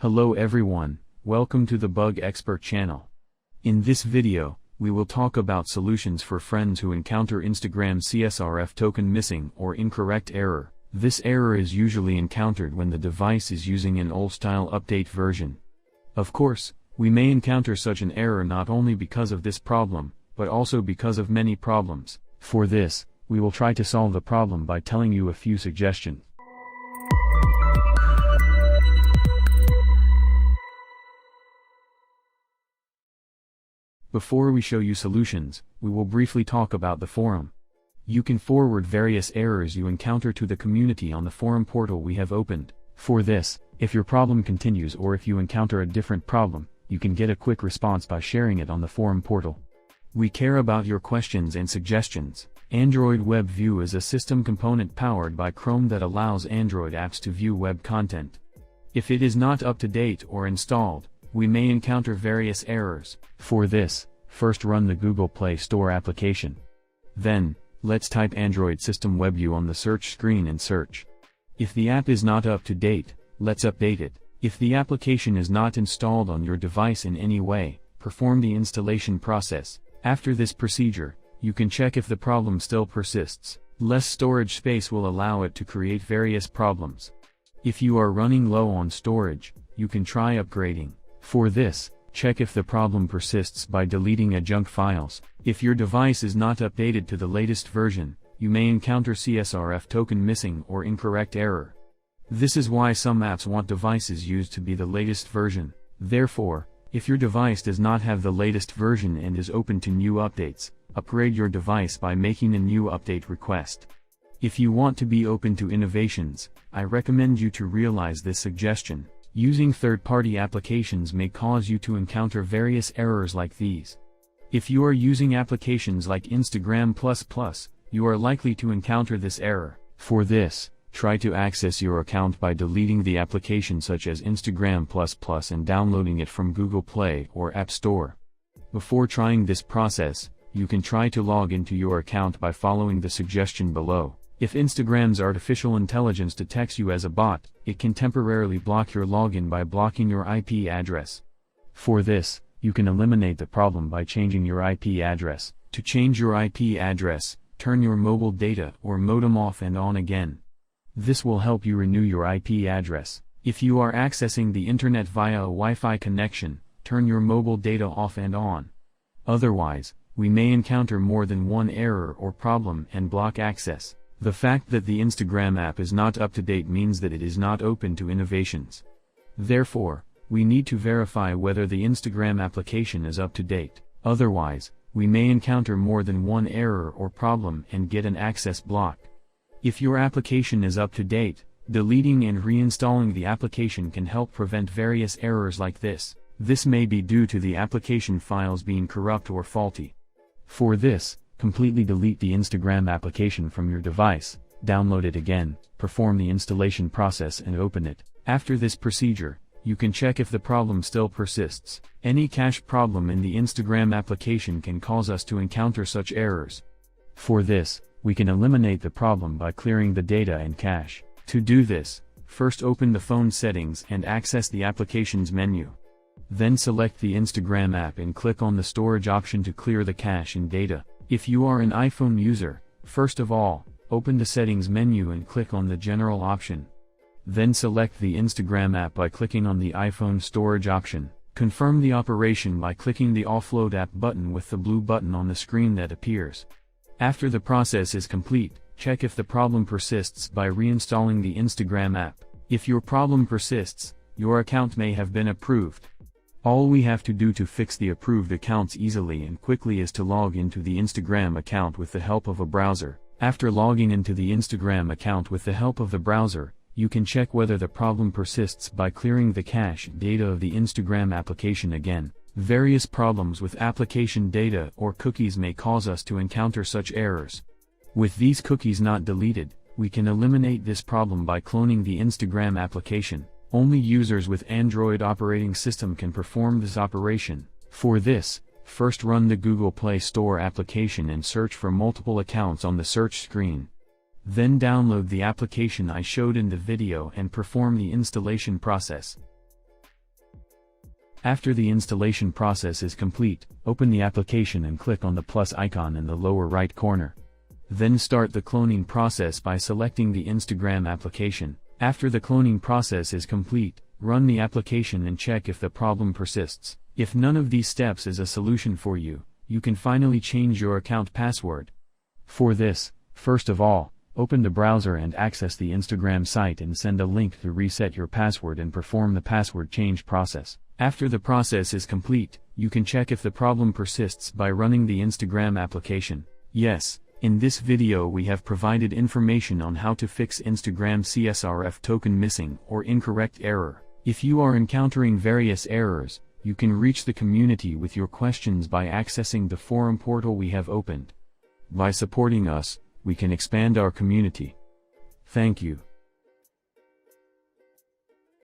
Hello everyone, welcome to the Bug Expert channel. In this video, we will talk about solutions for friends who encounter Instagram CSRF token missing or incorrect error. This error is usually encountered when the device is using an old-style update version. Of course, we may encounter such an error not only because of this problem, but also because of many problems. For this, we will try to solve the problem by telling you a few suggestions. Before we show you solutions, we will briefly talk about the forum. You can forward various errors you encounter to the community on the forum portal we have opened. For this, if your problem continues or if you encounter a different problem, you can get a quick response by sharing it on the forum portal. We care about your questions and suggestions. Android Web View is a system component powered by Chrome that allows Android apps to view web content. If it is not up to date or installed, we may encounter various errors. For this, first run the Google Play Store application. Then, let's type Android System WebView on the search screen and search. If the app is not up to date, let's update it. If the application is not installed on your device in any way, perform the installation process. After this procedure, you can check if the problem still persists. Less storage space will allow it to create various problems. If you are running low on storage, you can try upgrading. For this, check if the problem persists by deleting junk files. If your device is not updated to the latest version, you may encounter CSRF token missing or incorrect error. This is why some apps want devices used to be the latest version. Therefore, if your device does not have the latest version and is open to new updates, upgrade your device by making a new update request. If you want to be open to innovations, I recommend you to realize this suggestion. Using third-party applications may cause you to encounter various errors like these. If you are using applications like Instagram++, you are likely to encounter this error. For this, try to access your account by deleting the application such as Instagram++ and downloading it from Google Play or App Store. Before trying this process, you can try to log into your account by following the suggestion below. If Instagram's artificial intelligence detects you as a bot, it can temporarily block your login by blocking your IP address. For this, you can eliminate the problem by changing your IP address. To change your IP address, turn your mobile data or modem off and on again. This will help you renew your IP address. If you are accessing the internet via a Wi-Fi connection, turn your mobile data off and on. Otherwise, we may encounter more than one error or problem and block access. The fact that the Instagram app is not up to date means that it is not open to innovations. Therefore, we need to verify whether the Instagram application is up to date. Otherwise, we may encounter more than one error or problem and get an access block. If your application is up to date, deleting and reinstalling the application can help prevent various errors like this. This may be due to the application files being corrupt or faulty. For this, completely delete the Instagram application from your device, download it again, perform the installation process and open it. After this procedure, you can check if the problem still persists. Any cache problem in the Instagram application can cause us to encounter such errors. For this, we can eliminate the problem by clearing the data and cache. To do this, first open the phone settings and access the applications menu. Then select the Instagram app and click on the storage option to clear the cache and data. If you are an iPhone user, first of all, open the settings menu and click on the general option. Then select the Instagram app by clicking on the iPhone storage option. Confirm the operation by clicking the Offload app button with the blue button on the screen that appears. After the process is complete, check if the problem persists by reinstalling the Instagram app. If your problem persists, your account may have been approved. All we have to do to fix the approved accounts easily and quickly is to log into the Instagram account with the help of a browser. After logging into the Instagram account with the help of the browser, you can check whether the problem persists by clearing the cache data of the Instagram application again. Various problems with application data or cookies may cause us to encounter such errors. With these cookies not deleted, we can eliminate this problem by cloning the Instagram application. Only users with Android operating system can perform this operation. For this, first run the Google Play Store application and search for multiple accounts on the search screen. Then download the application I showed in the video and perform the installation process. After the installation process is complete, open the application and click on the plus icon in the lower right corner. Then start the cloning process by selecting the Instagram application. After the cloning process is complete, run the application and check if the problem persists. If none of these steps is a solution for you, you can finally change your account password. For this, first of all, open the browser and access the Instagram site and send a link to reset your password and perform the password change process. After the process is complete, you can check if the problem persists by running the Instagram application. Yes, in this video we have provided information on how to fix Instagram CSRF token missing or incorrect error. If you are encountering various errors, you can reach the community with your questions by accessing the forum portal we have opened. By supporting us, we can expand our community. Thank you.